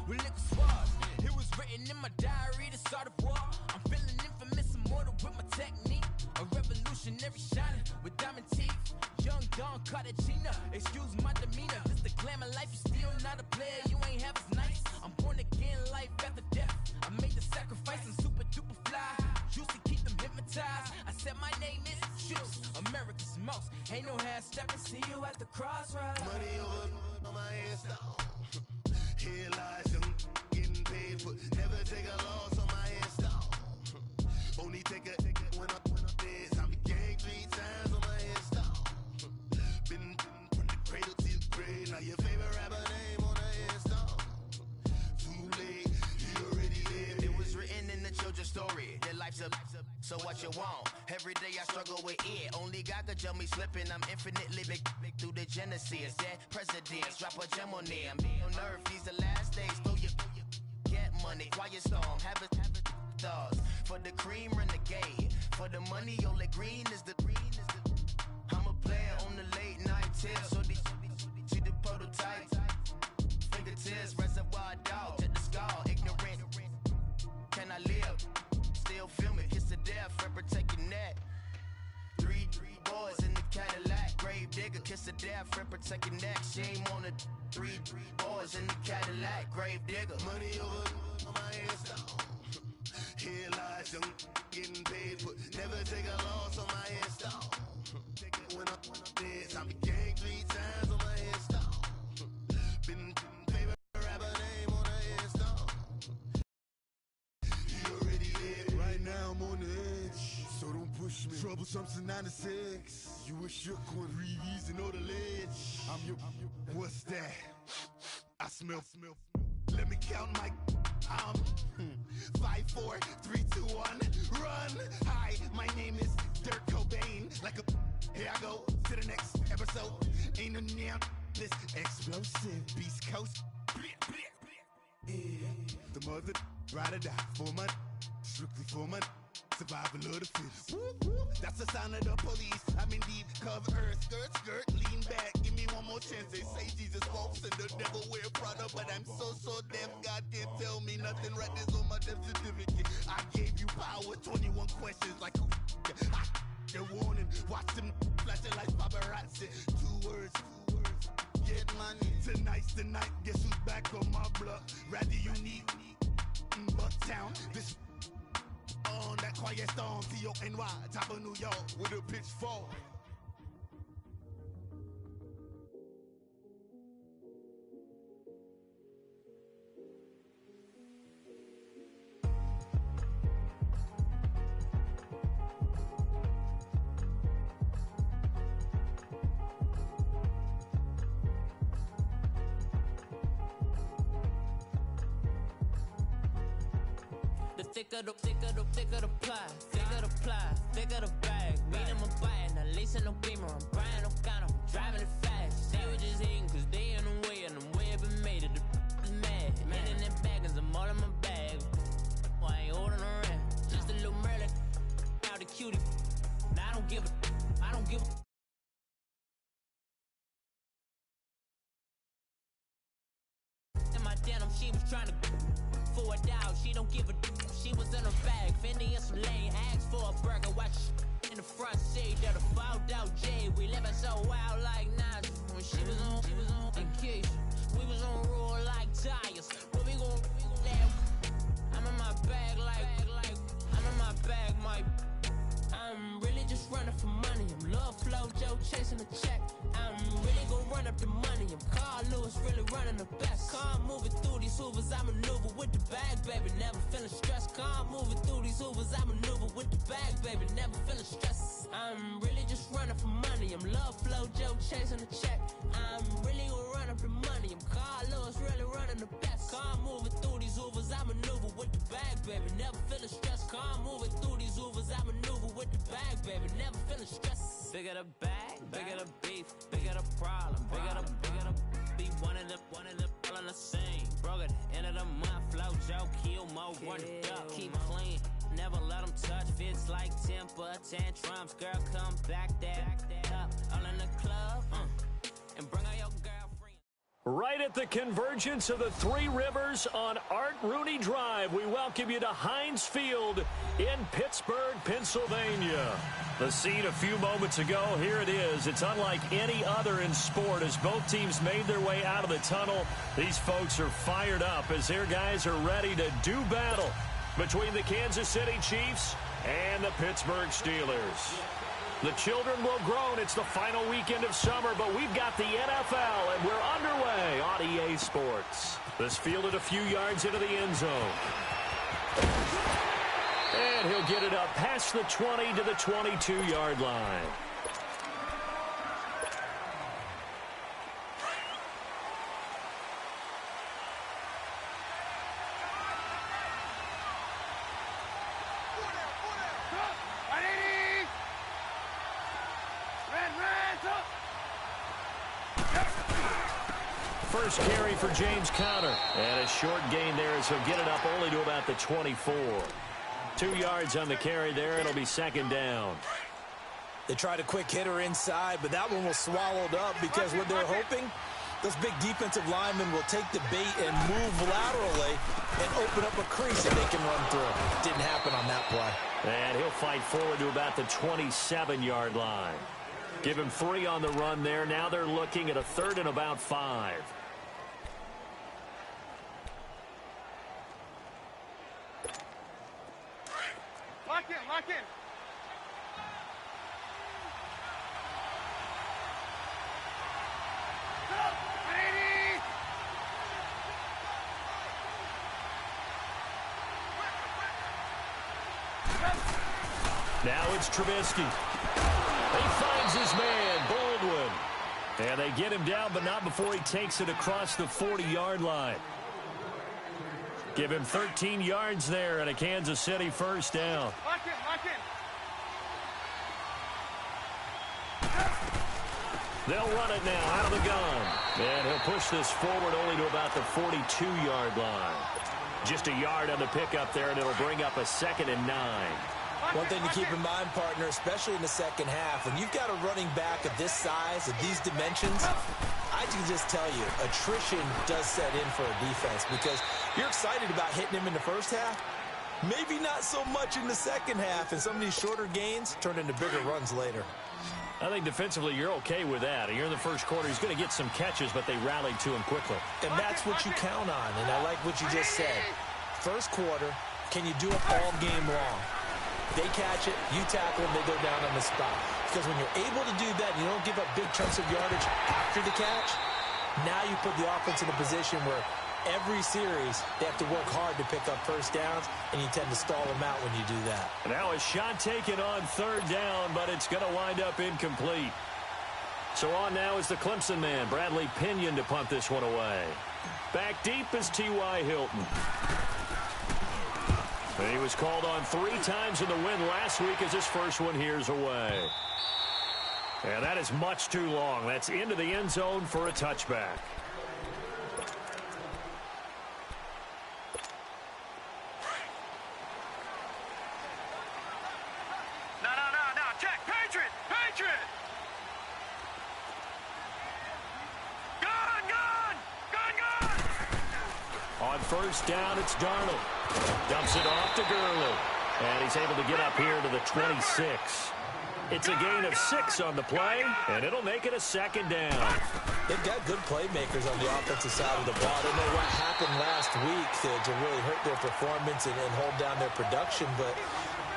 with liquor swabs. It was written in my diary, the start of war. I'm feeling infamous, immortal with my technique. A revolutionary shining with diamond teeth. Young Don Cartagena, excuse my demeanor. This the glamour life, you still not a player, you ain't half as nice. I'm born again, life after death. I made the sacrifice, I'm super duper fly. Used to keep them hypnotized. I said my name is Juice, America's most. Ain't no half stepping, see you at the crossroads. Money over on my headstone. Here lies young, getting paid for. Never take a loss on my headstone. Only take a when I'm dead. I'm gang 3 times on my headstone. Been from the cradle to the grave. Now your favorite rapper name on the headstone. Too late, he already lived. It was written in the children's story. That life's a so what you want? Every day I struggle with it. Only God could jump me slipping. I'm infinitely big through the genesis. That presidents drop a gem on them. On earth, these the last days. Throw your get money, quiet storm. Have it thoughts. For the cream, renegade. For the money, Ole Green is the. I'm a player on the late night tip. So see the prototype. Fingertips, reservoir dog. Check the skull, ignorant. Can I live? Still film it, kiss to death, and protect your neck. Three boys in the Cadillac, grave digger, kiss to death, and protect your neck. Shame on the three boys in the Cadillac, grave digger. Money over on my headstone. Here lies young, getting paid for. Never take a loss on my headstone. When I'm dead, I'm gang 3 times on my headstone. Been favorite rapper name on the headstone. You already lived. Right now I'm on the edge, so don't push me. Troublesome to 9 to 6. You a shook one, breathe easy, know the ledge. I'm your, what's that? I smell. Let me count my. 5, 4, 3, 2, 1, run. Hi, my name is Dirk Cobain. Like a, here I go to the next episode. Ain't no damn this explosive Beast Coast. Yeah. The mother ride or die for my, strictly for my. Survival of the fittest. That's the sound of the police. I'm indeed cover earth, skirt, lean back. Give me one more chance. They say Jesus walks and the devil wear Prada, but I'm so deaf. God can't tell me nothing. Right there's on my death certificate. I gave you power. 21 questions like who? They're warning. Watch them flashing like paparazzi. 2 words. Get money. Tonight's the night. Guess who's back on my block? Rather unique. Bucktown. This. On that quiet storm, T-O-N-Y, top of New York, with a pitchfork. Thicker the pie, thicker the bag. Mean I'm a buyer, not leasing no beamer. I'm buying no counter, I'm driving it fast. They were just hating cause they in the way, and I'm way up and made it. The is mad. Man in them baggins, I'm all in my bag. Why I ain't holding around? Just a little Merlin, out the cutie. Now I don't give a. In my denim, she was trying to for a doubt, she don't give a. She was in her bag, Fendi and some lane. Asked for a burger, watch in the front seat. That a fouled out J. We living so wild like Nas. When she was on vacation, we was on roll like tires. What we gon' that? I'm in my bag like I'm in my bag, my. I'm really just running for money. I'm Love Flow Joe chasing the check. I'm really gon' run up the money. I'm Carl Lewis, really running the best. Car moving through these hoovers, I maneuver with the bag, baby. Never feeling stressed. Car moving through these hoovers, I maneuver with the bag, baby. Never feeling stressed. I'm really just running for money. I'm Love Flow Joe chasing the check. I'm really gon' run up the money. I'm Carl Lewis, really running the best. Car moving through these hoovers, I maneuver with the bag, baby. Never feeling stressed. Car moving through these hoovers, I maneuver with the bag, baby. Never feeling stressed. Bigger the bag, bigger the beef, bigger the problem, bigger the be one of the all in the same. Broke at the end of the month, Flow Joe, kill mo, run it up, keep clean. Never let them touch, fits like temper tantrums. Girl, come back that up, all in the club, and bring out your girlfriend. Right at the convergence of the Three Rivers on Art Rooney Drive, we welcome you to Heinz Field in Pittsburgh, Pennsylvania. The scene a few moments ago, here it is. It's unlike any other in sport as both teams made their way out of the tunnel. These folks are fired up as their guys are ready to do battle between the Kansas City Chiefs and the Pittsburgh Steelers. The children will groan. It's the final weekend of summer, but we've got the NFL, and we're underway on EA Sports. This fielded a few yards into the end zone. And he'll get it up past the 20 to the 22-yard line. First carry for James Conner. And a short gain there as he'll get it up only to about the 24. 2 yards on the carry there. It'll be second down. They tried a quick hitter inside, but that one was swallowed up because what they're hoping, those big defensive linemen will take the bait and move laterally and open up a crease that they can run through. Didn't happen on that play. And he'll fight forward to about the 27-yard line. Give him 3 on the run there. Now they're looking at a 3rd and about 5. Lock in, lock in. Now it's Trubisky. He finds his man, Baldwin. And they get him down, but not before he takes it across the 40-yard line. Give him 13 yards there and a Kansas City first down. Lock in, lock in. They'll run it now out of the gun. And he'll push this forward only to about the 42-yard line. Just a yard on the pickup there, and it'll bring up a 2nd and 9. One thing to keep in mind, partner, especially in the second half, when you've got a running back of this size, of these dimensions, I can just tell you, attrition does set in for a defense because you're excited about hitting him in the first half. Maybe not so much in the second half, and some of these shorter gains turn into bigger runs later. I think defensively you're okay with that. You're in the first quarter. He's going to get some catches, but they rallied to him quickly. And that's what you count on, and I like what you just said. First quarter, can you do it all game long? They catch it, you tackle them, they go down on the spot. Because when you're able to do that, and you don't give up big chunks of yardage after the catch, now you put the offense in a position where every series they have to work hard to pick up first downs, and you tend to stall them out when you do that. Now a shot taken on 3rd down, but it's going to wind up incomplete. So on now is the Clemson man, Bradley Pinion, to punt this one away. Back deep is T.Y. Hilton. And he was called on 3 times in the win last week as his first one here's away. And that is much too long. That's into the end zone for a touchback. No, check, Patriot, Patriot! Gun! On first down, it's Darnold. Dumps it off to Gurley. And he's able to get up here to the 26. It's a gain of 6 on the play, and it'll make it a 2nd down. They've got good playmakers on the offensive side of the ball. I don't know what happened last week to really hurt their performance and hold down their production, but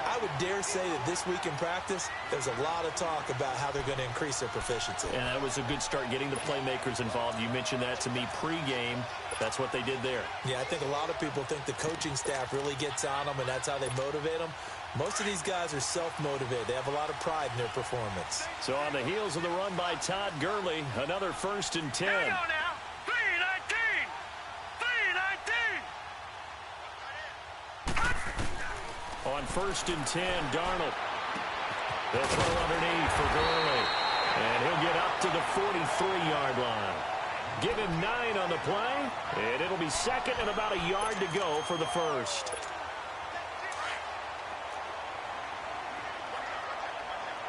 I would dare say that this week in practice, there's a lot of talk about how they're going to increase their proficiency. And that was a good start getting the playmakers involved. You mentioned that to me pregame. That's what they did there. Yeah, I think a lot of people think the coaching staff really gets on them, and that's how they motivate them. Most of these guys are self-motivated. They have a lot of pride in their performance. So on the heels of the run by Todd Gurley, another 1st and 10. Here we go now. 3-19. On 1st and 10, Darnold. They'll throw underneath for Gurley. And he'll get up to the 43-yard line. Give him 9 on the play, and it'll be 2nd and about a yard to go for the first.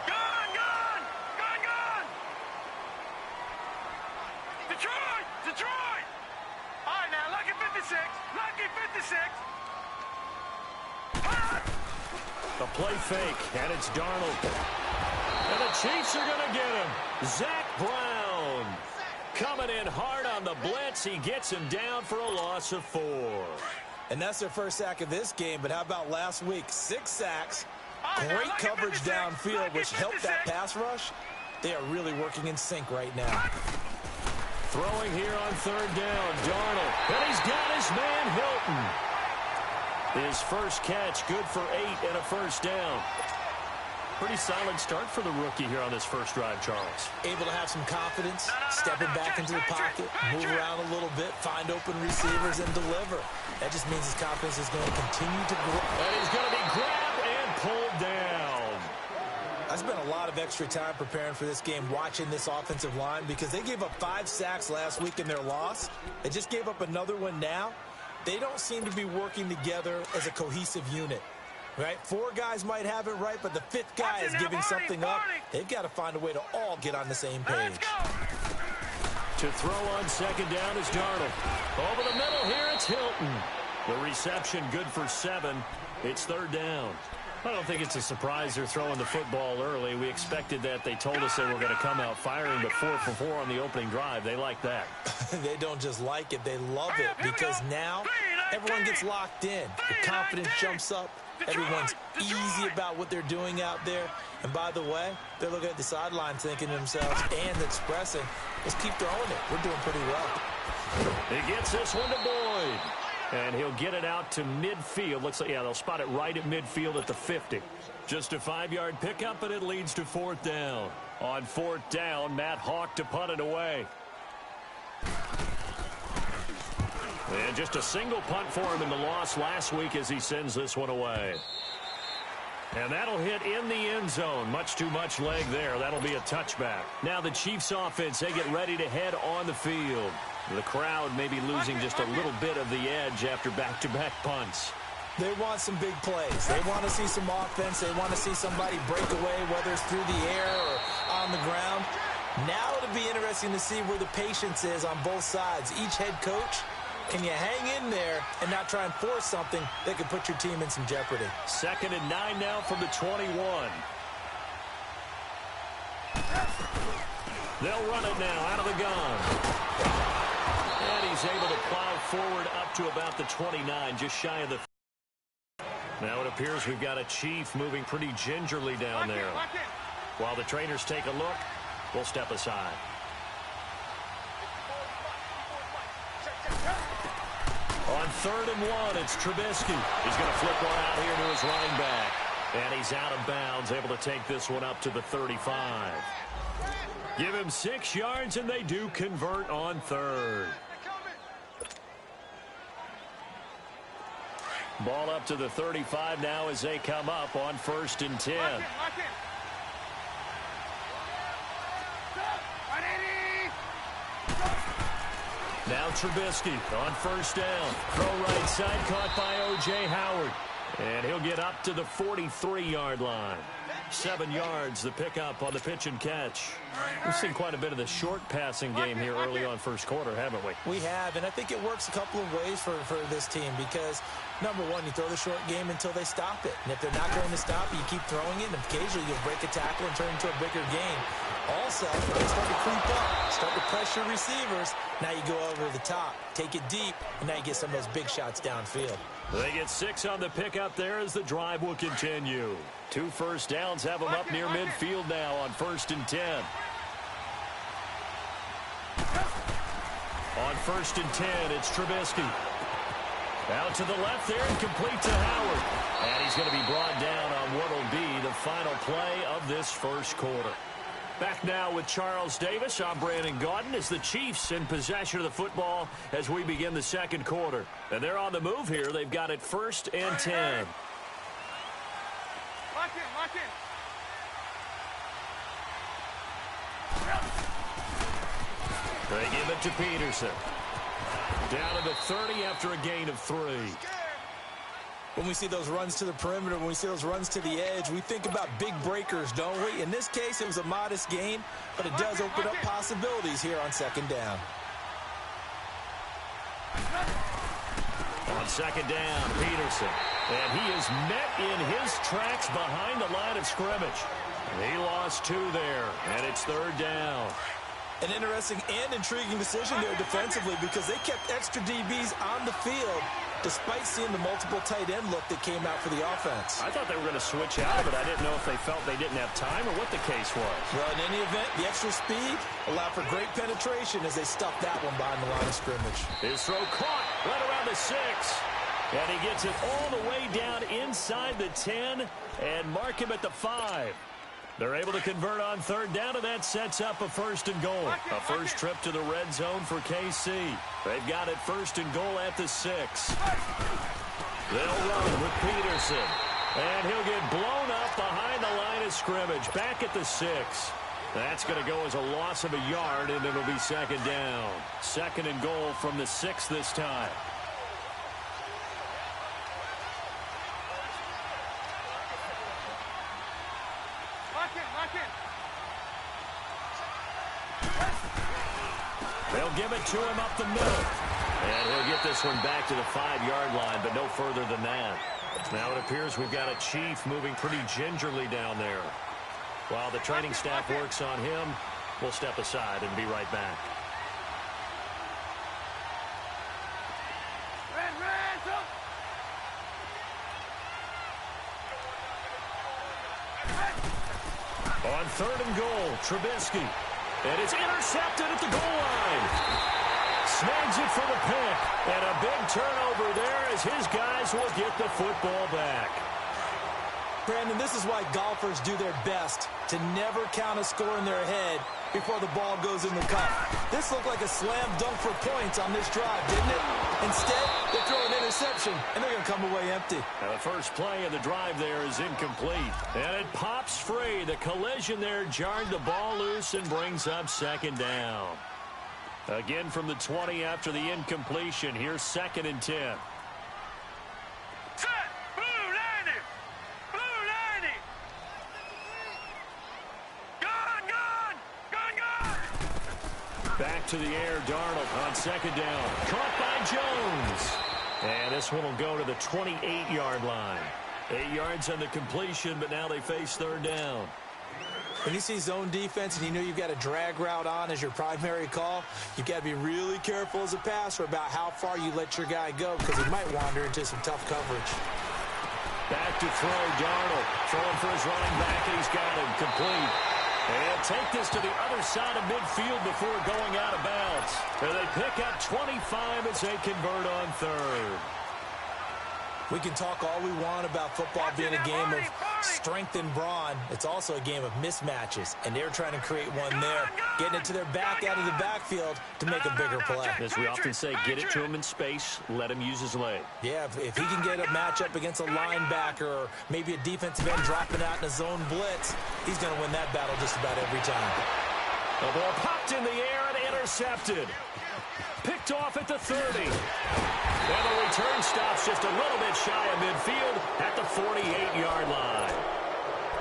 Gun! Detroit! A play fake, and it's Darnold. And the Chiefs are going to get him. Zach Brown coming in hard on the blitz. He gets him down for a loss of 4. And that's their first sack of this game, but how about last week? 6 sacks, great coverage downfield, which helped that pass rush. They are really working in sync right now. Throwing here on 3rd down, Darnold. And he's got his man Hilton. His first catch, good for 8 and a first down. Pretty solid start for the rookie here on this first drive, Charles. Able to have some confidence, stepping back into the pocket, move around a little bit, find open receivers, and deliver. That just means his confidence is going to continue to grow. And he's going to be grabbed and pulled down. I spent a lot of extra time preparing for this game, watching this offensive line, because they gave up 5 sacks last week in their loss. They just gave up another one now. They don't seem to be working together as a cohesive unit. Right? 4 guys might have it right, but the 5th guy is giving something up. They've got to find a way to all get on the same page. To throw on 2nd down is Darnold. Over the middle here, it's Hilton. The reception good for 7. It's 3rd down. I don't think it's a surprise they're throwing the football early. We expected that. They told us they were going to come out firing, but 4 for 4 on the opening drive. They like that. They don't just like it. They love it, because now everyone gets locked in. The confidence jumps up. Everyone's easy about what they're doing out there. And by the way, they're looking at the sideline thinking to themselves and expressing, let's keep throwing it. We're doing pretty well. He gets this one to Boyd. And he'll get it out to midfield. Looks like, yeah, they'll spot it right at midfield at the 50. Just a 5-yard pickup, and it leads to 4th down. On 4th down, Matt Hawk to punt it away. And just a single punt for him in the loss last week as he sends this one away. And that'll hit in the end zone. Much too much leg there. That'll be a touchback. Now the Chiefs offense, they get ready to head on the field. The crowd may be losing just a little bit of the edge after back-to-back punts. They want some big plays. They want to see some offense. They want to see somebody break away, whether it's through the air or on the ground. Now it'll be interesting to see where the patience is on both sides. Each head coach, can you hang in there and not try and force something that could put your team in some jeopardy? 2nd and 9 now from the 21. They'll run it now out of the gun. And he's able to plow forward up to about the 29, just shy of the... Now it appears we've got a Chief moving pretty gingerly down there. While the trainers take a look, we'll step aside. On 3rd and 1, it's Trubisky. He's going to flip one out here to his running back. And he's out of bounds, able to take this one up to the 35. Give him 6 yards, and they do convert on 3rd. Ball up to the 35 now as they come up on 1st and 10. Now Trubisky on 1st down. Throw right side, caught by O.J. Howard. And he'll get up to the 43-yard line. 7 yards, the pickup on the pitch and catch. We've seen quite a bit of the short passing game here early on first quarter, haven't we? We have, and I think it works a couple of ways for this team because, number one, you throw the short game until they stop it. And if they're not going to stop it, you keep throwing it, and occasionally you'll break a tackle and turn it into a bigger game. Also, they start to creep up, start to pressure receivers. Now you go over the top, take it deep, and now you get some of those big shots downfield. They get 6 on the pickup there as the drive will continue. 2 first downs have them up near midfield now on 1st and 10. On 1st and 10, it's Trubisky. Out to the left there and complete to Howard. And he's going to be brought down on what will be the final play of this first quarter. Back now with Charles Davis. I'm Brandon Gaudin as the Chiefs in possession of the football as we begin the second quarter. And they're on the move here. They've got it 1st and 10. Lock in. They give it to Peterson. Down to the 30 after a gain of 3. When we see those runs to the perimeter, when we see those runs to the edge, we think about big breakers, don't we? In this case, it was a modest gain, but it does open up possibilities here on 2nd down. On second down, Peterson. And he is met in his tracks behind the line of scrimmage. He lost 2 there, and it's third down. An interesting and intriguing decision there defensively because they kept extra DBs on the field despite seeing the multiple tight end look that came out for the offense. I thought they were going to switch out of it. I didn't know if they felt they didn't have time or what the case was. Well, in any event, the extra speed allowed for great penetration as they stuffed that one behind the line of scrimmage. His throw caught right around the 6. And he gets it all the way down inside the 10 and mark him at the 5. They're able to convert on third down, and that sets up a first and goal. A first trip to the red zone for KC. They've got it first and goal at the 6. They'll run with Peterson. And he'll get blown up behind the line of scrimmage. Back at the 6. That's going to go as a loss of a yard, and it'll be second down. Second and goal from the 6 this time. They'll give it to him up the middle. And he'll get this one back to the 5-yard line, but no further than that. Now it appears we've got a Chief moving pretty gingerly down there. While the training staff works on him, we'll step aside and be right back. On third and goal, Trubisky. And it's intercepted at the goal line. Snags it for the pick. And a big turnover there as his guys will get the football back. Brandon, this is why golfers do their best to never count a score in their head before the ball goes in the cup. This looked like a slam dunk for points on this drive, didn't it? Instead, they throw an interception, and they're going to come away empty. Now the first play of the drive there is incomplete. And it pops free. The collision there jarred the ball loose and brings up second down. Again from the 20 after the incompletion. Here's second and 10. Back to the air, Darnold on second down. Caught by Jones. And this one will go to the 28-yard line. 8 yards on the completion, but now they face third down. When you see zone defense and you know you've got a drag route on as your primary call, you've got to be really careful as a passer about how far you let your guy go because he might wander into some tough coverage. Back to throw, Darnold. Throwing for his running back, and he's got him complete. And take this to the other side of midfield before going out of bounds. And they pick up 25 as they convert on third. We can talk all we want about football being a game of strength and brawn. It's also a game of mismatches, and they're trying to create one there, getting it to their back out of the backfield to make a bigger play. As we often say, get it to him in space, let him use his leg. Yeah, if he can get a matchup against a linebacker or maybe a defensive end dropping out in a zone blitz, he's going to win that battle just about every time. The ball popped in the air and intercepted. Picked off at the 30. And the return stops just a little bit shy of midfield at the 48-yard line.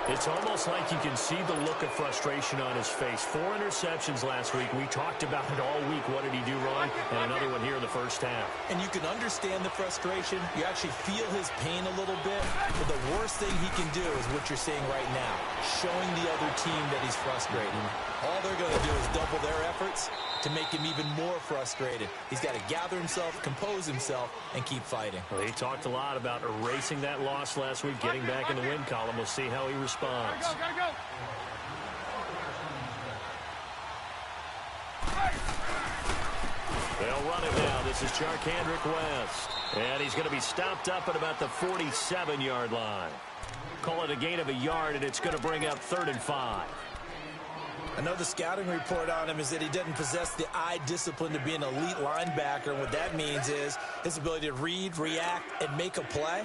It's almost like you can see the look of frustration on his face. 4 interceptions last week. We talked about it all week. What did he do wrong? And another one here in the first half. And you can understand the frustration. You actually feel his pain a little bit. But the worst thing he can do is what you're seeing right now, showing the other team that he's frustrated. All they're going to do is double their efforts to make him even more frustrated. He's got to gather himself, compose himself, and keep fighting. Well, he talked a lot about erasing that loss last week, getting back in the win column. We'll see how he responds. Gotta go. They'll run it now. This is Charkandrick West. And he's going to be stopped up at about the 47-yard line. Call it a gain of a yard, and it's going to bring up 3rd and 5. I know the scouting report on him is that he doesn't possess the eye discipline to be an elite linebacker. And what that means is his ability to read, react, and make a play.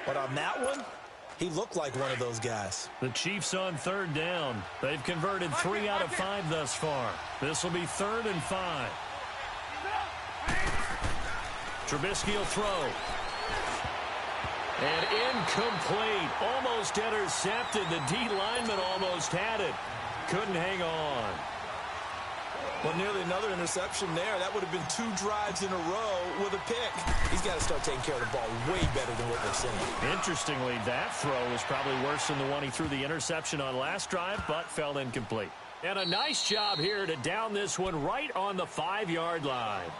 But on that one, he looked like one of those guys. The Chiefs on 3rd down. They've converted 3 out of 5 thus far. This will be 3rd and 5. Trubisky will throw. And incomplete. Almost intercepted. The D lineman almost had it. Couldn't hang on. Well, nearly another interception there. That would have been 2 drives in a row with a pick. He's got to start taking care of the ball way better than what we're seeing. Interestingly, that throw was probably worse than the one he threw the interception on last drive, but fell incomplete. And a nice job here to down this one right on the 5-yard line.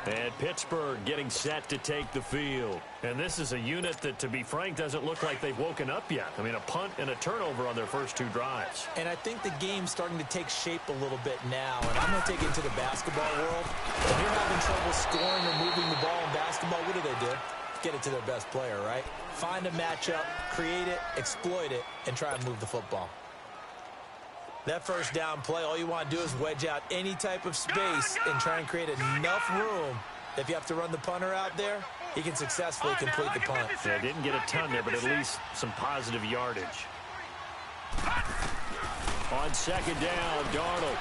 And Pittsburgh getting set to take the field. And this is a unit that, to be frank, doesn't look like they've woken up yet. I mean, a punt and a turnover on their first 2 drives. And I think the game's starting to take shape a little bit now. And I'm going to take it into the basketball world. If you're having trouble scoring or moving the ball in basketball, what do? Get it to their best player, right? Find a matchup, create it, exploit it, and try and move the football. That first down play, all you want to do is wedge out any type of space and try and create enough room. If you have to run the punter out there, he can successfully complete the punt. Yeah, didn't get a ton there, but at least some positive yardage. On second down, Darnold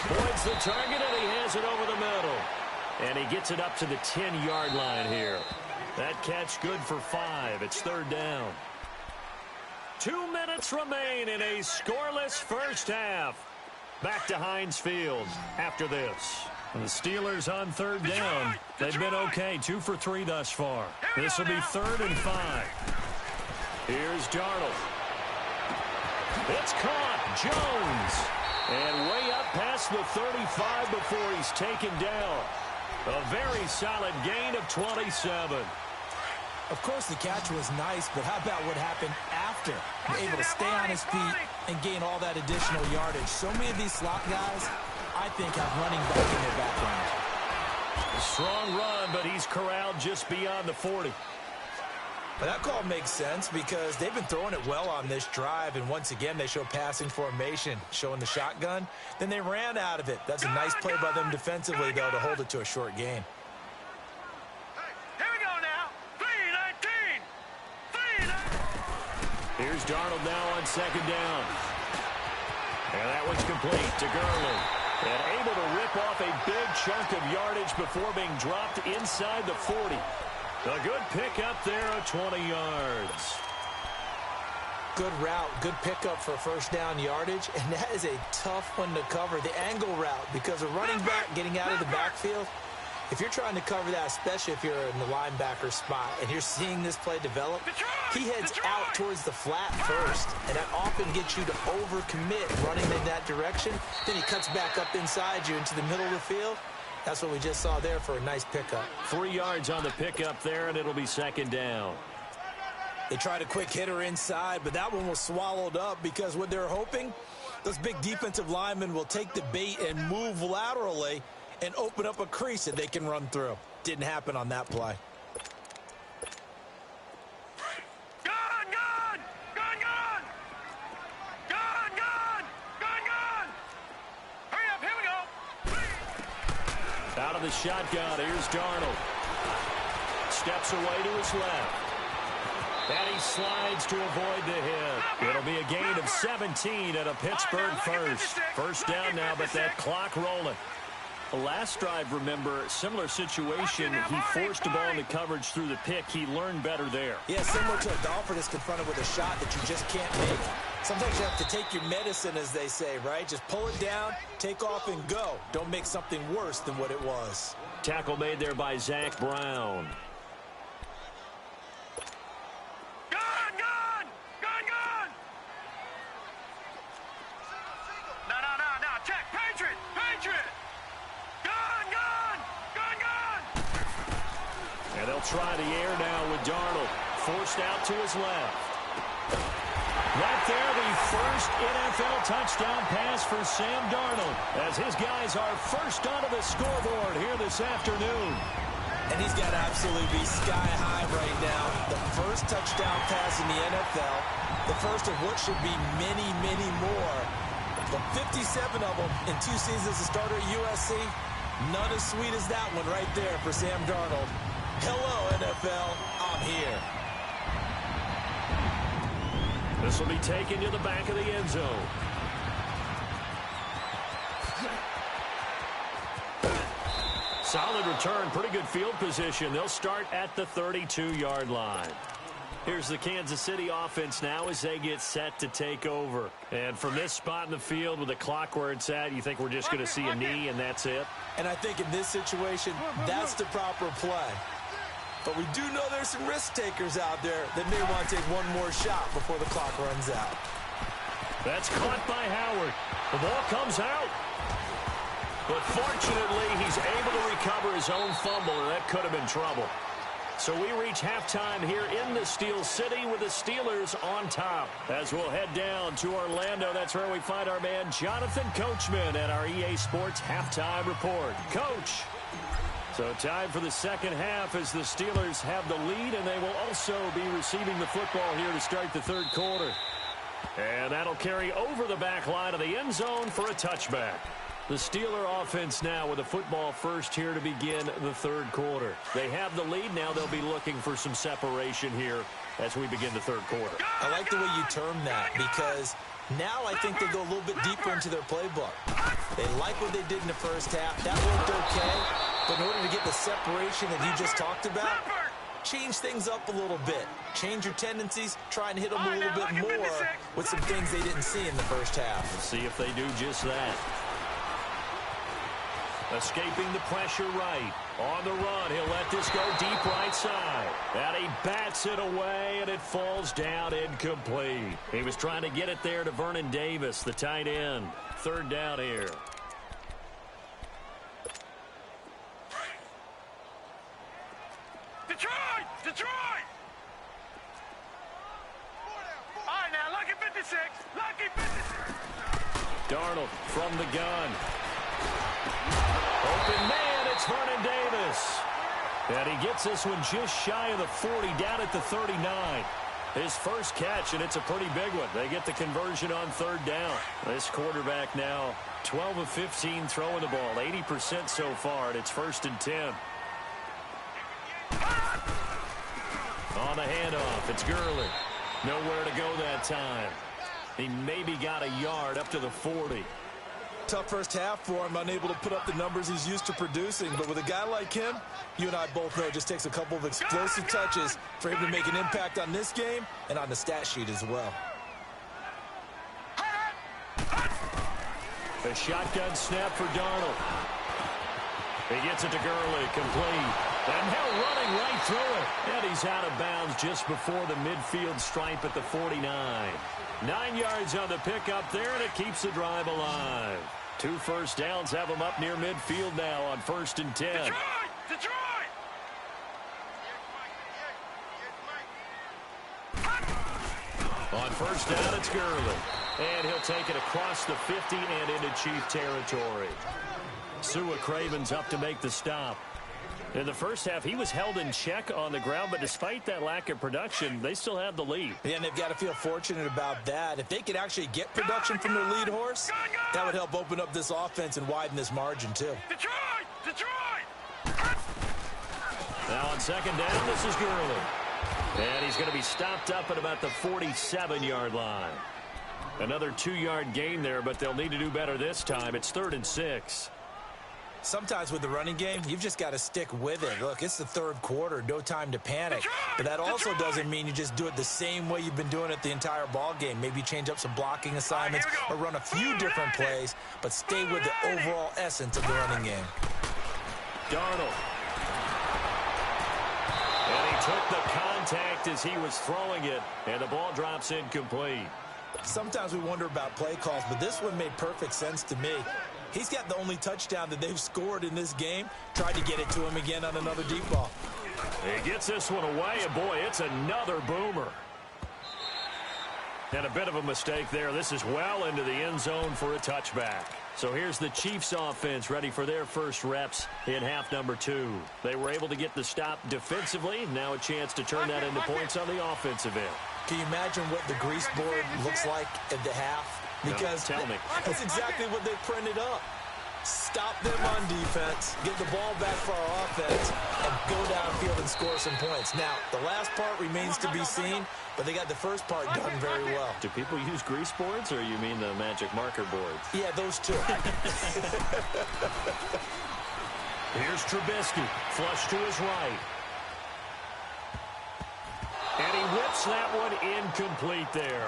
points the target, and he has it over the middle. And he gets it up to the 10-yard line here. That catch good for 5. It's third down. 2 minutes remain in a scoreless first half. Back to Heinz Field after this. And the Steelers on third down. They've been okay, 2 for 3 thus far. This will be 3rd and 5. Here's Darnold. It's caught. Jones. And way up past the 35 before he's taken down. A very solid gain of 27. Of course, the catch was nice, but how about what happened after? Able to stay on his feet and gain all that additional yardage. So many of these slot guys, I think, have running back in their background. A strong run, but he's corralled just beyond the 40. But that call makes sense because they've been throwing it well on this drive, and once again, they show passing formation, showing the shotgun. Then they ran out of it. That's a nice play by them defensively, though, to hold it to a short gain. Here's Darnold now on second down. And that one's complete to Gurley. And able to rip off a big chunk of yardage before being dropped inside the 40. A good pickup there of 20 yards. Good route, good pickup for first down yardage. And that is a tough one to cover, the angle route, because a running back getting out of the backfield, if you're trying to cover that, especially if you're in the linebacker spot and you're seeing this play develop, he heads out towards the flat first, and that often gets you to overcommit running in that direction. Then he cuts back up inside you into the middle of the field. That's what we just saw there for a nice pickup. 3 yards on the pickup there, and it'll be second down. They tried a quick hitter inside, but that one was swallowed up because what they're hoping, those big defensive linemen will take the bait and move laterally and open up a crease that they can run through. Didn't happen on that play. Hurry up, here we go. Out of the shotgun, here's Darnold. Steps away to his left. And he slides to avoid the hit. It'll be a gain of 17 at a Pittsburgh first. First down now, but that clock rolling. The last drive, remember, similar situation. He forced the ball into coverage through the pick. He learned better there. Yeah, similar to a golfer that's confronted with a shot that you just can't make. Sometimes you have to take your medicine, as they say, right? Just pull it down, take off, and go. Don't make something worse than what it was. Tackle made there by Zach Brown. And they'll try the air now with Darnold. Forced out to his left. Right there, the first NFL touchdown pass for Sam Darnold, as his guys are first onto the scoreboard here this afternoon. And he's got to absolutely be sky high right now. The first touchdown pass in the NFL, the first of what should be many, many more. But 57 of them in 2 seasons as a starter at USC, none as sweet as that one right there for Sam Darnold. Hello, NFL, I'm here. This will be taken to the back of the end zone. Solid return, pretty good field position. They'll start at the 32-yard line. Here's the Kansas City offense now as they get set to take over. And from this spot in the field with the clock where it's at, you think we're just going to see a knee and that's it? And I think in this situation, that's the proper play. But we do know there's some risk takers out there that may want to take one more shot before the clock runs out. That's caught by Howard. The ball comes out. But fortunately, he's able to recover his own fumble, and that could have been trouble. So we reach halftime here in the Steel City with the Steelers on top. As we'll head down to Orlando, that's where we find our man Jonathan Coachman at our EA Sports Halftime Report. Coach. So time for the second half as the Steelers have the lead, and they will also be receiving the football here to start the third quarter. And that'll carry over the back line of the end zone for a touchback. The Steeler offense now with the football first here to begin the third quarter. They have the lead. Now they'll be looking for some separation here as we begin the third quarter. I like the way you term that because now I think they go a little bit deeper into their playbook. They like what they did in the first half. That worked okay. But in order to get the separation that you just talked about, change things up a little bit. Change your tendencies. Try and hit them a little bit more with some things they didn't see in the first half. We'll see if they do just that. Escaping the pressure right. On the run, he'll let this go deep right side. And he bats it away, and it falls down incomplete. He was trying to get it there to Vernon Davis, the tight end. Third down here. Detroit! Detroit! All right, now, lucky 56. Lucky 56. Darnold from the gun. Open man, it's Vernon Davis. And he gets this one just shy of the 40, down at the 39. His first catch, and it's a pretty big one. They get the conversion on third down. This quarterback now 12 of 15 throwing the ball, 80% so far, and it's 1st and 10. On the handoff, it's Gurley. Nowhere to go that time. He maybe got a yard up to the 40. Tough first half for him, unable to put up the numbers he's used to producing. But with a guy like him, you and I both know it just takes a couple of explosive touches for him to make an impact on this game and on the stat sheet as well. A shotgun snap for Darnold. He gets it to Gurley, complete. And now running right through it. And he's out of bounds just before the midfield stripe at the 49. 9 yards on the pickup there, and it keeps the drive alive. 2 first downs have him up near midfield now on 1st and 10. Detroit! Detroit! On first down, it's Gurley. And he'll take it across the 50 and into Chief territory. Sua Craven's up to make the stop. In the first half, he was held in check on the ground, but despite that lack of production, they still have the lead. Yeah, and they've got to feel fortunate about that. If they could actually get production from their lead horse, that would help open up this offense and widen this margin, too. Detroit! Detroit! Now on second down, this is Gurley. And he's going to be stopped up at about the 47-yard line. Another 2-yard gain there, but they'll need to do better this time. It's 3rd and 6. Sometimes with the running game, you've just got to stick with it. Look, it's the third quarter, no time to panic. But that also doesn't mean you just do it the same way you've been doing it the entire ball game. Maybe change up some blocking assignments or run a few different plays, but stay with the overall essence of the running game. Darnold. And he took the contact as he was throwing it, and the ball drops incomplete. Sometimes we wonder about play calls, but this one made perfect sense to me. He's got the only touchdown that they've scored in this game. Tried to get it to him again on another deep ball. He gets this one away, and boy, it's another boomer. And a bit of a mistake there. This is well into the end zone for a touchback. So here's the Chiefs offense ready for their first reps in half number 2. They were able to get the stop defensively. Now a chance to turn that into points on the offensive end. Can you imagine what the grease board looks like at the half? Because no, tell me. That's exactly what they printed up. Stop them on defense, get the ball back for our offense, and go downfield and score some points. Now, the last part remains to be seen, but they got the first part done very well. Do people use grease boards, or you mean the magic marker boards? Yeah, those two. Here's Trubisky, flush to his right. And he whips Gets that one incomplete there.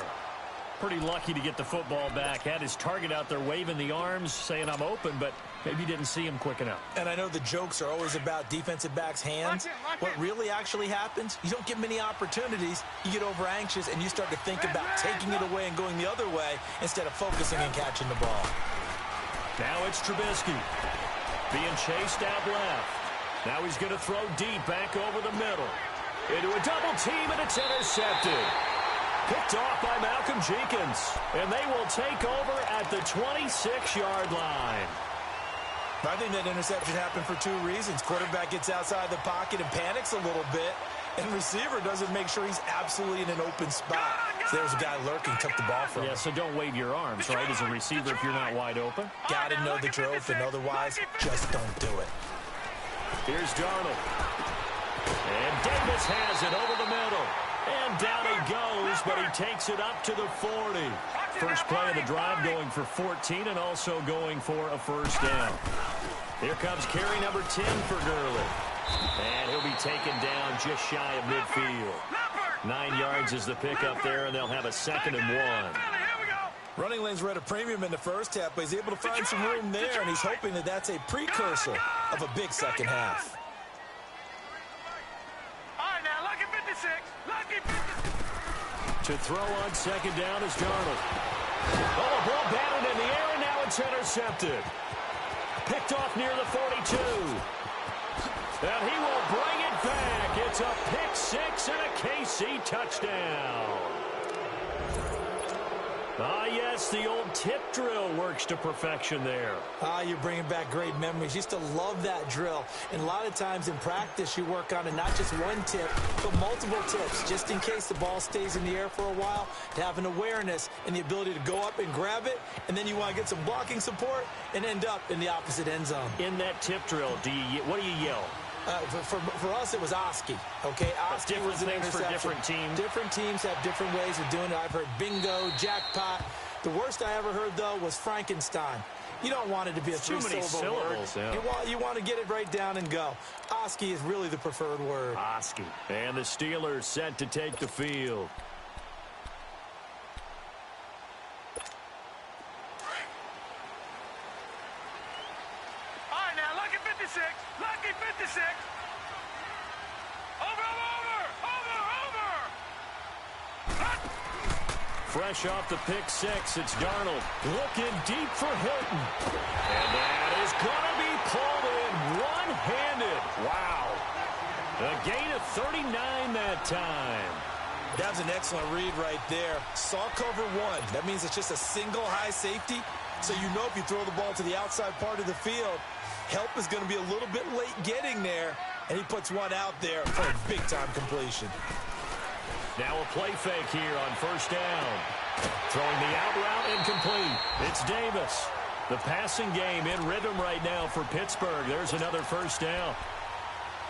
Pretty lucky to get the football back. Had his target out there waving the arms, saying I'm open, but maybe didn't see him quick enough. And I know the jokes are always about defensive backs' hands. What really actually happens, you don't get many opportunities, you get over anxious, and you start to think about taking it away and going the other way instead of focusing and catching the ball. Now it's Trubisky being chased out left. Now he's going to throw deep back over the middle. Into a double team, and it's intercepted. Picked off by Malcolm Jenkins. And they will take over at the 26-yard line. I think that interception happened for two reasons. Quarterback gets outside the pocket and panics a little bit, and receiver doesn't make sure he's absolutely in an open spot. So there's a guy lurking, took the ball from him. Yeah, so don't wave your arms, right, as a receiver if you're not wide open. Got to know that you're open. Otherwise, just don't do it. Here's Darnold. And Davis has it over the middle. And down he goes, but he takes it up to the 40. First play of the drive going for 14 and also going for a first down. Here comes carry number 10 for Gurley. And he'll be taken down just shy of midfield. 9 yards is the pickup there, and they'll have a 2nd and 1. Running lanes were at a premium in the first half, but he's able to find some room there, and he's hoping that that's a precursor of a big second half. To throw on second down is Darnold. Oh, a ball batted in the air, and now it's intercepted. Picked off near the 42. And he will bring it back. It's a pick six and a KC touchdown. Ah, yes, the old tip drill works to perfection there. You're bringing back great memories. Used to love that drill. And a lot of times in practice, you work on it, not just one tip, but multiple tips, just in case the ball stays in the air for a while, to have an awareness and the ability to go up and grab it, and then you want to get some blocking support and end up in the opposite end zone. In that tip drill, what do you yell? For us, it was Oski. Okay, Oski was an interception. For different teams. Different teams have different ways of doing it. I've heard bingo, jackpot. The worst I ever heard, though, was Frankenstein. You don't want it to be a three-syllable word. Yeah. You want to get it right down and go. Oski is really the preferred word. Oski. And the Steelers set to take the field. Lucky 56. Over. Fresh off the pick six, it's Darnold looking deep for Hilton. And that is going to be pulled in one-handed. Wow. A gain of 39 that time. That was an excellent read right there. Saw cover one. That means it's just a single high safety. So you know if you throw the ball to the outside part of the field, help is going to be a little bit late getting there, and he puts one out there for a big-time completion. Now a play fake here on first down. Throwing the out route incomplete. It's Davis. The passing game in rhythm right now for Pittsburgh. There's another first down.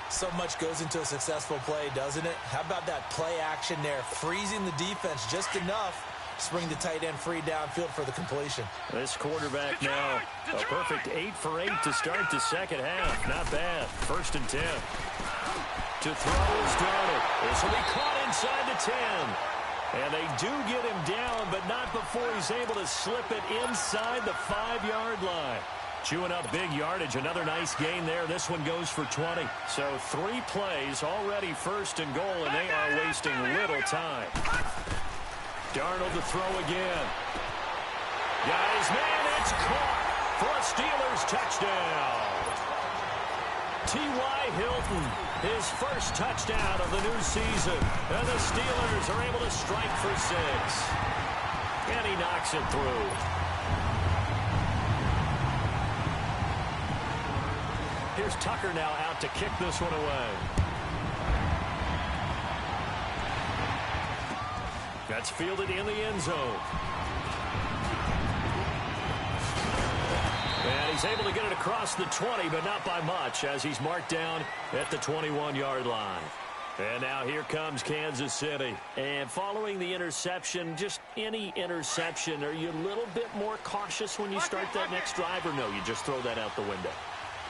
So much goes into a successful play, doesn't it? How about that play action there? Freezing the defense just enough to bring the tight end free downfield for the completion. This quarterback now, a perfect 8 for 8 to start the second half. Not bad. 1st and 10. To throw is Darnold. This will be caught inside the 10. And they do get him down, but not before he's able to slip it inside the 5-yard line. Chewing up big yardage. Another nice gain there. This one goes for 20. So 3 plays, already 1st and goal, and they are wasting little time. Darnold to throw again. Guys, man, it's caught for a Steelers touchdown. T.Y. Hilton, his first touchdown of the new season. And the Steelers are able to strike for 6. And he knocks it through. Here's Tucker now out to kick this one away. That's fielded in the end zone. And he's able to get it across the 20, but not by much, as he's marked down at the 21-yard line. And now here comes Kansas City. And following the interception, just any interception, are you a little bit more cautious when you start that next drive, or no, you just throw that out the window?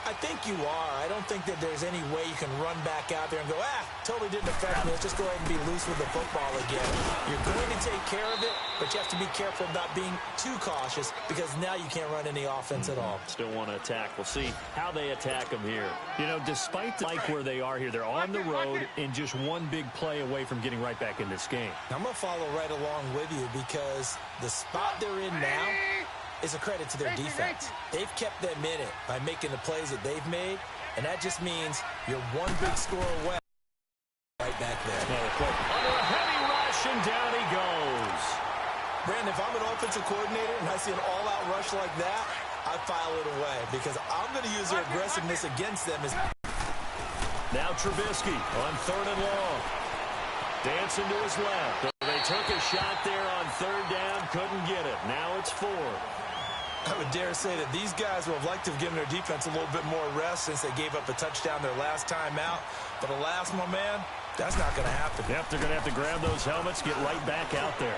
I think you are. I don't think that there's any way you can run back out there and go, totally didn't affect me. Let's just go ahead and be loose with the football again. You're going to take care of it, but you have to be careful about being too cautious because now you can't run any offense at all. Still want to attack. We'll see how they attack them here. You know, despite like where they are here, they're on the road and just one big play away from getting right back in this game. I'm going to follow right along with you because the spot they're in now is a credit to their defense. They've kept them in it by making the plays that they've made, and that just means you're one big score away right back there. Under a heavy rush, and down he goes. Brandon, if I'm an offensive coordinator and I see an all-out rush like that, I file it away because I'm going to use their aggressiveness against them. Now Trubisky on 3rd and long. Dancing to his left. They took a shot there on 3rd down, couldn't get it. Now it's 4. I would dare say that these guys would have liked to have given their defense a little bit more rest since they gave up a touchdown their last time out. But alas, my man, that's not going to happen. Yep, they're going to have to grab those helmets, get right back out there.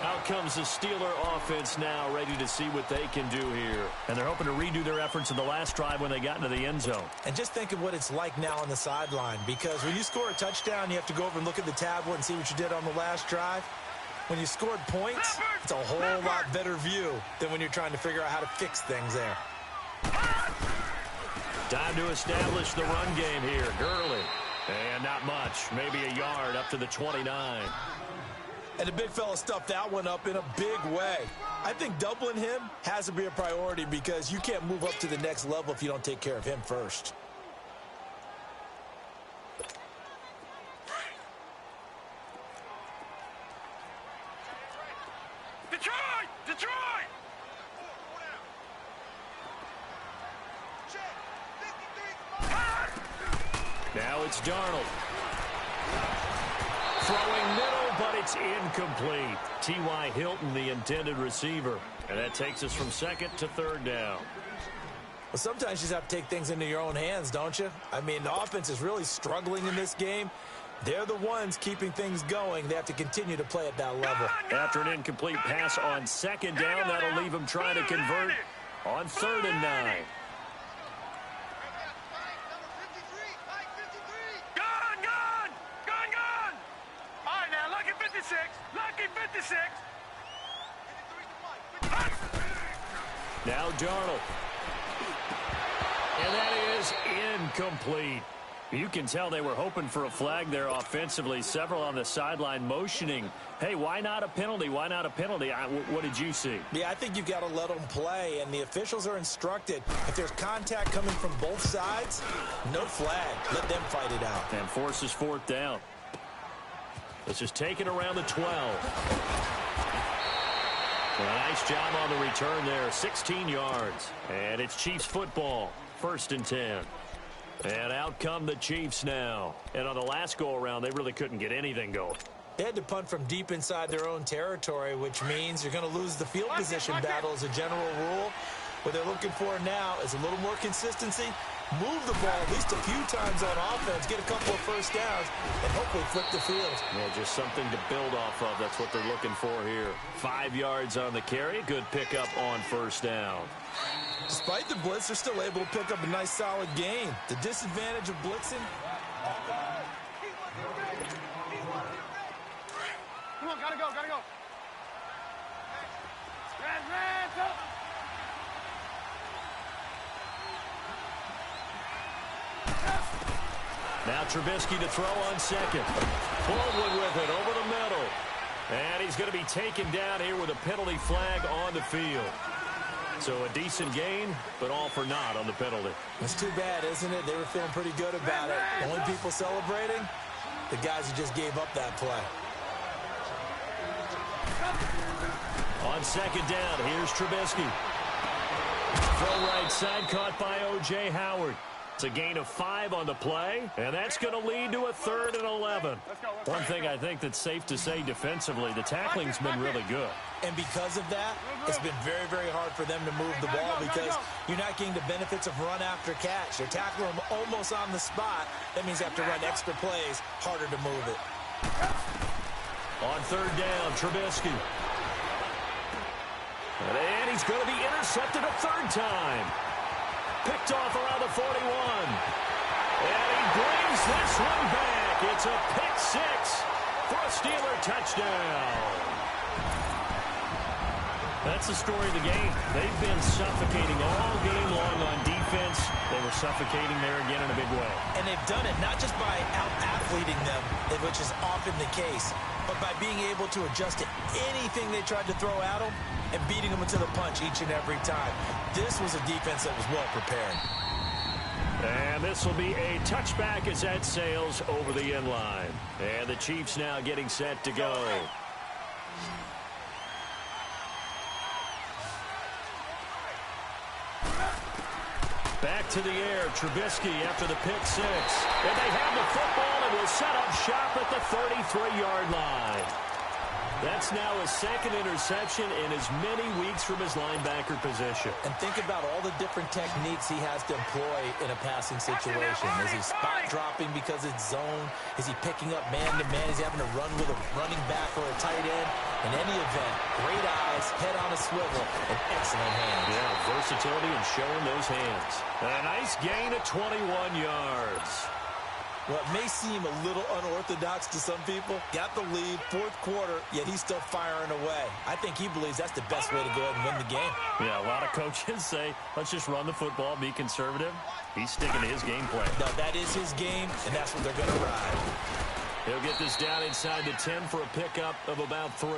Out comes the Steeler offense now, ready to see what they can do here. And they're hoping to redo their efforts in the last drive when they got into the end zone. And just think of what it's like now on the sideline, because when you score a touchdown, you have to go over and look at the tablet and see what you did on the last drive. When you scored points, it's a whole lot better view than when you're trying to figure out how to fix things there. Time to establish the run game here. Gurley. And not much. Maybe a yard up to the 29. And the big fella stuffed that one up in a big way. I think doubling him has to be a priority because you can't move up to the next level if you don't take care of him first. Detroit! Detroit! Now it's Darnold. Throwing middle, but it's incomplete. T.Y. Hilton, the intended receiver. And that takes us from 2nd to 3rd down. Well, sometimes you just have to take things into your own hands, don't you? I mean, the offense is really struggling in this game. They're the ones keeping things going. They have to continue to play at that level. After an incomplete pass on 2nd down, that'll leave them trying to convert on 3rd and 9. Lucky 56. Now Darnold. And that is incomplete. You can tell they were hoping for a flag there offensively. Several on the sideline motioning. Hey, why not a penalty? Why not a penalty? What did you see? Yeah, I think you've got to let them play, and the officials are instructed. If there's contact coming from both sides, no flag. Let them fight it out. And forces 4th down. Let's just take it around the 12. Well, nice job on the return there. 16 yards. And it's Chiefs football. 1st and 10. And out come the Chiefs now. And on the last go-around, they really couldn't get anything going. They had to punt from deep inside their own territory, which means you're going to lose the field position battle as a general rule. What they're looking for now is a little more consistency. Move the ball at least a few times on offense, get a couple of first downs, and hopefully flip the field. Yeah, just something to build off of. That's what they're looking for here. 5 yards on the carry. Good pickup on 1st down. Despite the blitz, they're still able to pick up a nice, solid gain. The disadvantage of blitzing. Come on, gotta go, gotta go. Red, up. Now Trubisky to throw on 2nd. Baldwin with it over the middle. And he's going to be taken down here with a penalty flag on the field. So a decent gain, but all for naught on the penalty. It's too bad, isn't it? They were feeling pretty good about it. The only people celebrating, the guys who just gave up that play. On 2nd down, here's Trubisky. Throw right side, caught by O.J. Howard. It's a gain of 5 on the play, and that's going to lead to a 3rd and 11. One thing I think that's safe to say defensively, the tackling's been really good. And because of that, it's been very, very hard for them to move the ball because you're not getting the benefits of run after catch. They're tackling them almost on the spot. That means you have to run extra plays, harder to move it. On 3rd down, Trubisky. And he's going to be intercepted a third time. Picked off around the 41. And he brings this one back. It's a pick six for a Steeler touchdown. That's the story of the game. They've been suffocating all game long on defense. They were suffocating there again in a big way. And they've done it not just by out-athleting them, which is often the case, but by being able to adjust to anything they tried to throw at them and beating them into the punch each and every time. This was a defense that was well prepared. And this will be a touchback as that sails over the end line. And the Chiefs now getting set to go. Back to the air, Trubisky after the pick six. And they have the football and will set up shop at the 33-yard line. That's now his second interception in as many weeks from his linebacker position. And think about all the different techniques he has to employ in a passing situation. Is he spot dropping because it's zone? Is he picking up man-to-man? Is he having to run with a running back or a tight end? In any event, great eyes, head on a swivel, and excellent hands. Yeah, versatility and showing those hands. A nice gain of 21 yards. What may seem a little unorthodox to some people, got the lead, fourth quarter, yet he's still firing away. I think he believes that's the best way to go ahead and win the game. Yeah, a lot of coaches say, let's just run the football, be conservative. He's sticking to his game plan. No, that is his game, and that's what they're going to ride. He'll get this down inside the 10 for a pickup of about 3.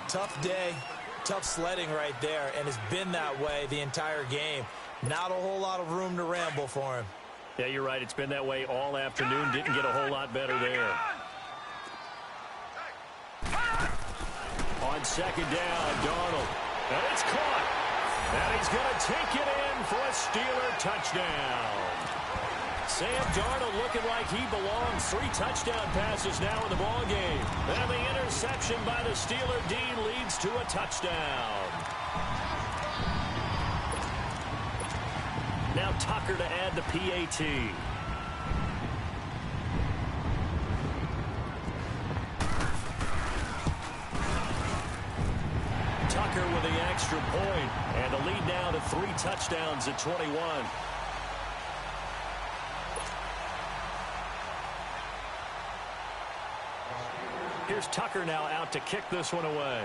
Tough day, tough sledding right there, and it's been that way the entire game. Not a whole lot of room to ramble for him. Yeah, you're right. It's been that way all afternoon. Didn't get a whole lot better there. On second down, Darnold. And it's caught. And he's going to take it in for a Steeler touchdown. Sam Darnold looking like he belongs. 3 touchdown passes now in the ballgame. And the interception by the Steeler D leads to a touchdown. Now Tucker to add the PAT. Tucker with the extra point, and the lead now to 3 touchdowns at 21. Here's Tucker now out to kick this one away.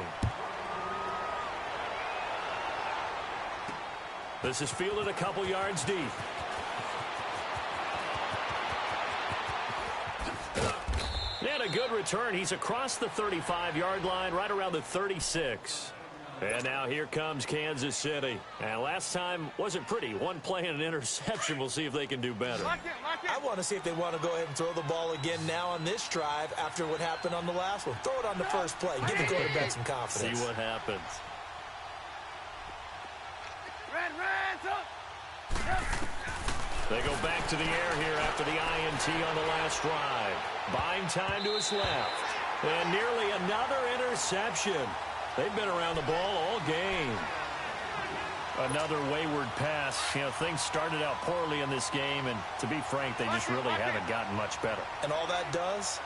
This is fielded a couple yards deep. And a good return. He's across the 35-yard line, right around the 36. And now here comes Kansas City. And last time wasn't pretty. One play and an interception. We'll see if they can do better. I want to see if they want to go ahead and throw the ball again now on this drive after what happened on the last one. Throw it on the first play. Give the quarterback some confidence. See what happens. They go back to the air here after the INT on the last drive. Buying time to his left. And nearly another interception. They've been around the ball all game. Another wayward pass. You know, things started out poorly in this game, and to be frank, they just really haven't gotten much better. And all that does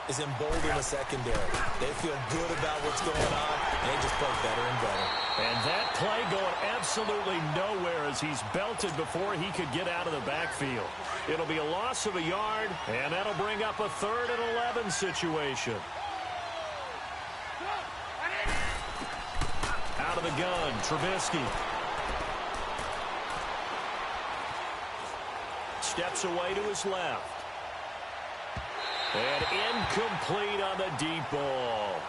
is embolden the secondary. They feel good about what's going on, and they just play better and better. And that play going absolutely nowhere as he's belted before he could get out of the backfield. It'll be a loss of a yard, and that'll bring up a 3rd and 11 situation. Out of the gun, Trubisky. Steps away to his left. And incomplete on the deep ball.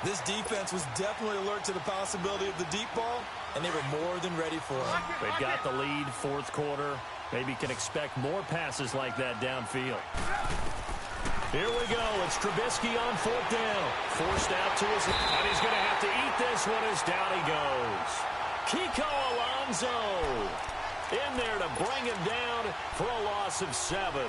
This defense was definitely alert to the possibility of the deep ball, and they were more than ready for it. They've got the lead, 4th quarter. Maybe can expect more passes like that downfield. Here we go. It's Trubisky on 4th down. Forced out to his left. And he's going to have to eat this one as down he goes. Kiko Alonso in there to bring him down for a loss of 7.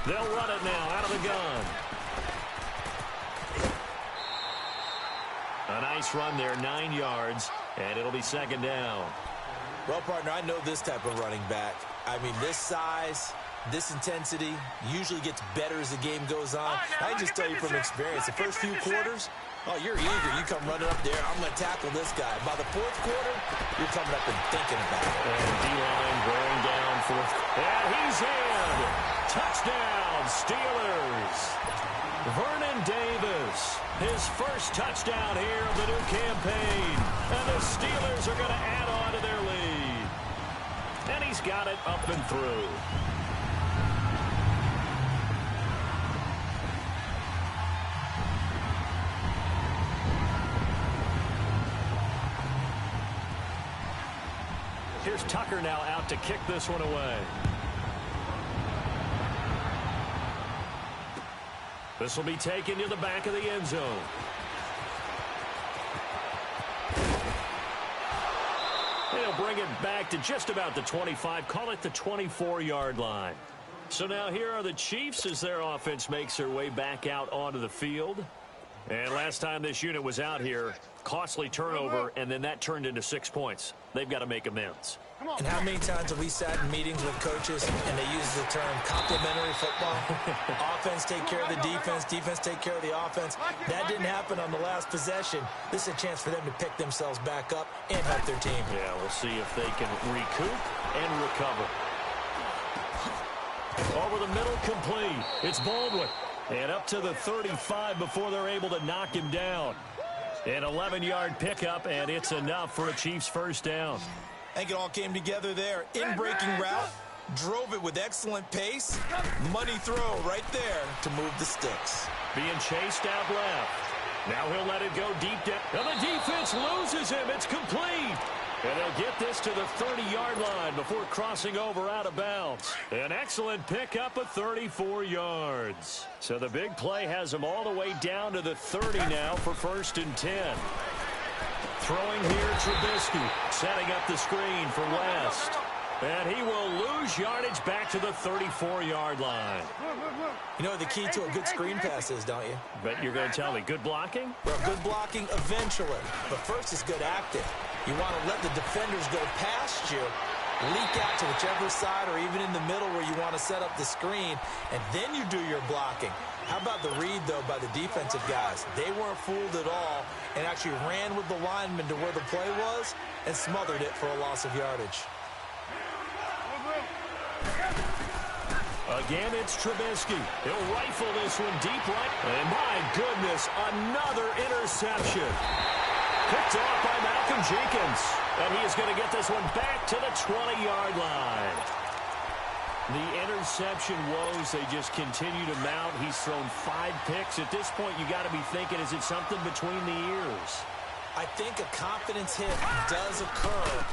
They'll run it now out of the gun. A nice run there, 9 yards, and it'll be 2nd down. Well, partner, I know this type of running back. I mean, this size, this intensity usually gets better as the game goes on. I can just tell you from experience, the first few quarters, oh, you're eager. You come running up there. I'm going to tackle this guy. By the fourth quarter, you're coming up and thinking about it. And D-line going down for it. And he's in. Touchdown, Steelers. Vernon Davis, his first touchdown here of the new campaign. And the Steelers are going to add on to their lead. And he's got it up and through. Here's Tucker now out to kick this one away. This will be taken to the back of the end zone. They'll bring it back to just about the 25, call it the 24-yard line. So now here are the Chiefs as their offense makes their way back out onto the field. And last time this unit was out here, costly turnover, and then that turned into 6 points. They've got to make amends. And how many times have we sat in meetings with coaches and they use the term complementary football? Offense take care of the defense, defense take care of the offense. That didn't happen on the last possession. This is a chance for them to pick themselves back up and help their team. Yeah, we'll see if they can recoup and recover. Over the middle, complete. It's Baldwin. And up to the 35 before they're able to knock him down. An 11-yard pickup, and it's enough for a Chiefs first down. I think it all came together there. In-breaking route, drove it with excellent pace. Money throw right there to move the sticks. Being chased out left. Now he'll let it go deep down. And the defense loses him. It's complete. And they'll get this to the 30-yard line before crossing over out of bounds. An excellent pickup of 34 yards. So the big play has them all the way down to the 30 now for 1st and 10. Throwing here, Trubisky, setting up the screen for West. And he will lose yardage back to the 34-yard line. You know the key to a good screen pass is, don't you? Bet you're going to tell me. Good blocking? Well, good blocking eventually. But first is good acting. You want to let the defenders go past you, leak out to whichever side or even in the middle where you want to set up the screen, and then you do your blocking. How about the read, though, by the defensive guys? They weren't fooled at all and actually ran with the lineman to where the play was and smothered it for a loss of yardage. Again, it's Trubisky. He'll rifle this one deep right. And my goodness, another interception. Picked off by Malcolm Jenkins. And he is going to get this one back to the 20-yard line. The interception woes, they just continue to mount. He's thrown 5 picks. At this point, you got to be thinking, is it something between the ears? I think a confidence hit does occur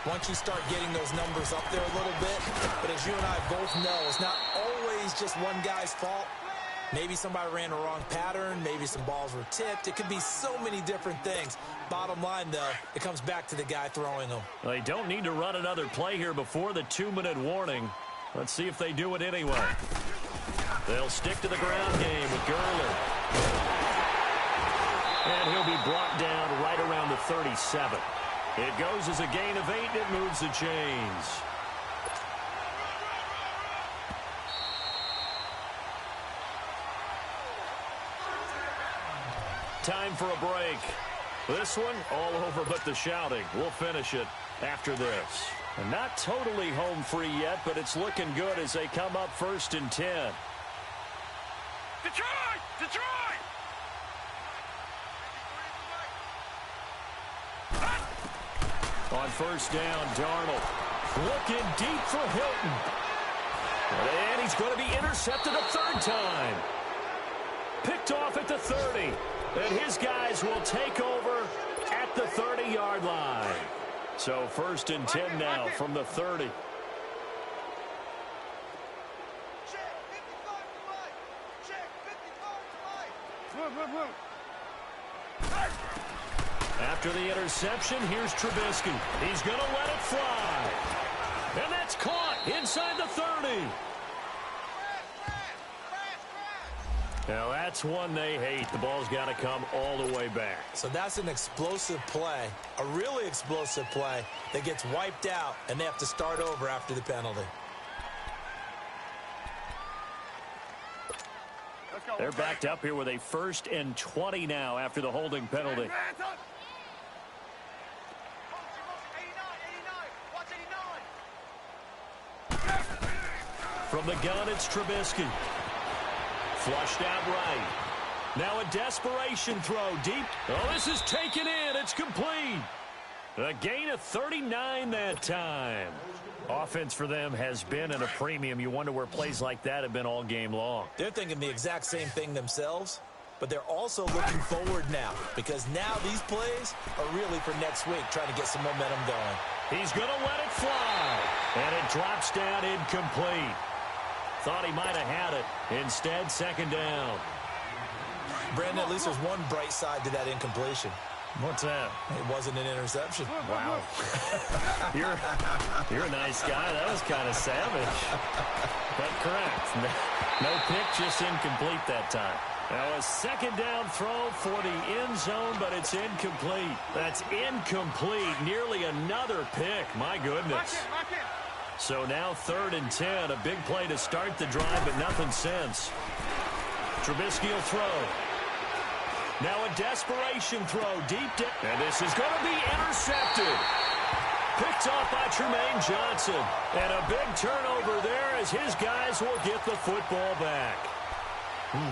once you start getting those numbers up there a little bit. But as you and I both know, it's not always just one guy's fault. Maybe somebody ran a wrong pattern. Maybe some balls were tipped. It could be so many different things. Bottom line, though, it comes back to the guy throwing them. Well, they don't need to run another play here before the 2-minute warning. Let's see if they do it anyway. They'll stick to the ground game with Gurley. And he'll be brought down right around the 37. It goes as a gain of 8, and it moves the chains. Time for a break. This one, all over but the shouting. We'll finish it after this. And not totally home free yet, but it's looking good as they come up 1st and 10. Detroit! Detroit! On 1st down, Darnold looking deep for Hilton. And he's going to be intercepted a 3rd time. Picked off at the 30. And his guys will take over at the 30-yard line. So 1st and 10 now from the 30. After the interception, here's Trubisky. He's going to let it fly. And that's caught inside the 30. Now that's one they hate. The ball's got to come all the way back. So that's an explosive play, a really explosive play that gets wiped out, and they have to start over after the penalty. They're backed up here with a 1st and 20 now after the holding penalty. From the gun, it's Trubisky. Flushed out right. Now a desperation throw deep. Oh, this is taken in. It's complete. A gain of 39 that time. Offense for them has been at a premium. You wonder where plays like that have been all game long. They're thinking the exact same thing themselves, but they're also looking forward now because now these plays are really for next week, trying to get some momentum going. He's going to let it fly, and it drops down incomplete. Thought he might have had it. Instead, 2nd down. Brandon, at least there's one bright side to that incompletion. What's that? It wasn't an interception. Wow. You're a nice guy. That was kind of savage. But correct. No pick, just incomplete that time. Now a 2nd down throw for the end zone, but it's incomplete. That's incomplete. Nearly another pick. My goodness. So now 3rd and 10. A big play to start the drive, but nothing since. Trubisky will throw. Now a desperation throw deep down. And this is going to be intercepted. Picked off by Tremaine Johnson. And a big turnover there as his guys will get the football back.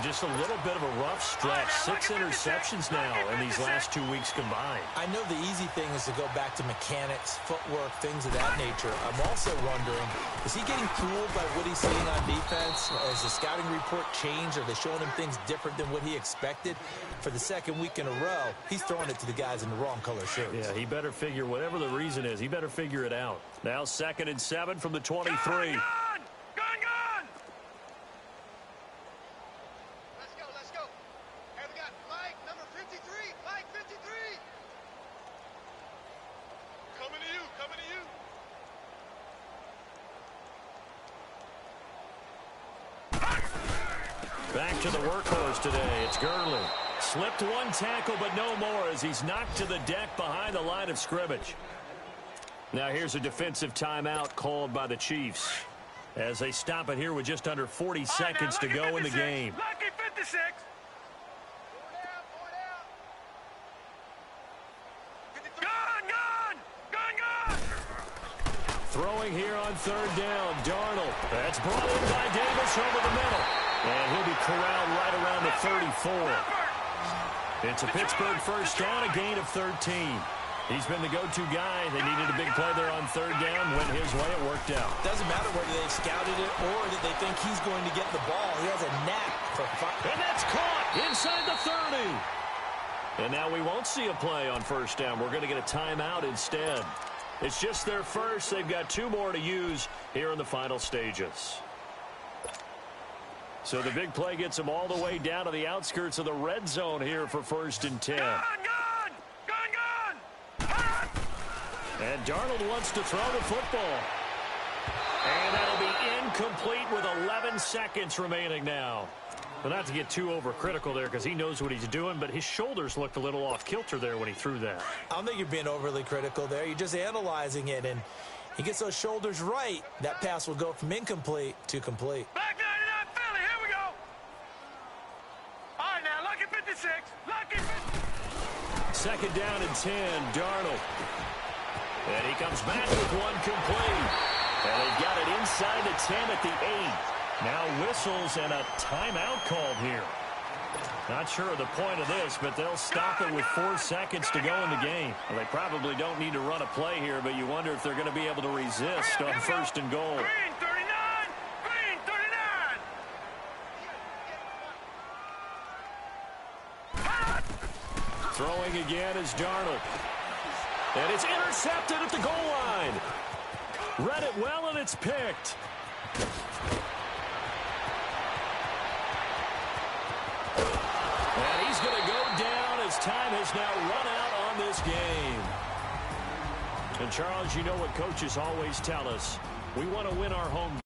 Just a little bit of a rough stretch. 6 interceptions now in these last 2 weeks combined. I know the easy thing is to go back to mechanics, footwork, things of that nature. I'm also wondering, is he getting fooled by what he's seeing on defense? Has the scouting report changed? Are they showing him things different than what he expected? For the 2nd week in a row, he's throwing it to the guys in the wrong color shirts. Yeah, he better figure, whatever the reason is, he better figure it out. Now 2nd and 7 from the 23. Back to the workhorse today. It's Gurley. Slipped one tackle, but no more as he's knocked to the deck behind the line of scrimmage. Now here's a defensive timeout called by the Chiefs as they stop it here with just under 40 seconds to go in the game. Lucky 56. Throwing here on 3rd down. Darnold. That's brought in by Davis over the middle. And he'll be corralled right around the 34. It's a Pittsburgh 1st down, a gain of 13. He's been the go-to guy. They needed a big play there on 3rd down. Went his way. It worked out. Doesn't matter whether they've scouted it or that they think he's going to get the ball. He has a knack for fire. And that's caught inside the 30. And now we won't see a play on 1st down. We're going to get a timeout instead. It's just their first. They've got 2 more to use here in the final stages. So the big play gets them all the way down to the outskirts of the red zone here for 1st and 10. Gun! And Darnold wants to throw the football. And that'll be incomplete with 11 seconds remaining now. Well, not to get too overcritical there because he knows what he's doing, but his shoulders looked a little off kilter there when he threw that. I don't think you're being overly critical there. You're just analyzing it, and he gets those shoulders right. That pass will go from incomplete to complete. Back 99 Philly, here we go. All right, now, lucky 56. Lucky 56. 2nd down and 10, Darnold. And he comes back with one complete. And they've got it inside the 10 at the 8. Now whistles and a timeout called here. Not sure of the point of this, but they'll stop it with 4 seconds to go in the game. Well, they probably don't need to run a play here, but you wonder if they're going to be able to resist on 1st and goal. Green 39. Green 39. Throwing again is Darnold. And it's intercepted at the goal line. Read it well, and it's picked. And he's going to go down as time has now run out on this game. And, Charles, you know what coaches always tell us. We want to win our home